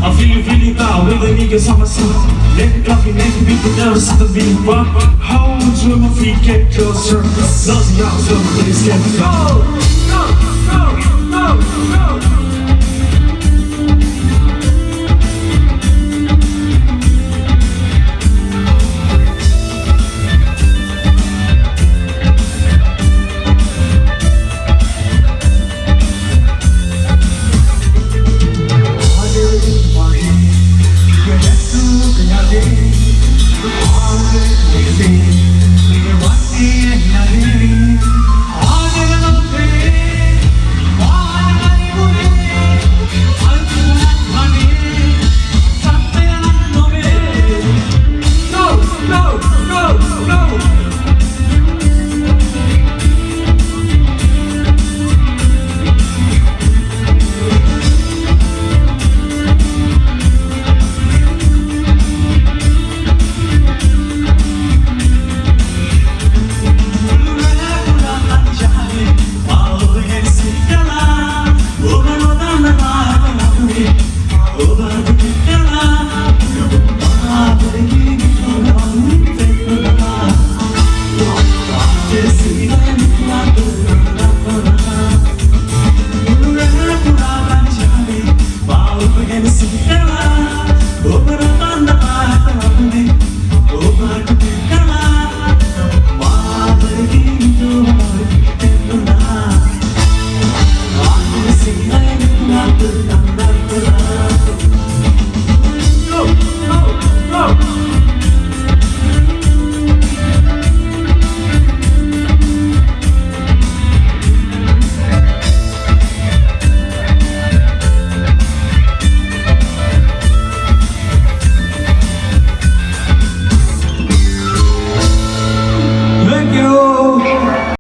I feel really loud with the niggas on my side. Let it copy, make people never see the beat. But hold to my feet, get closer. Those y'all so please get go, go, go, go, go.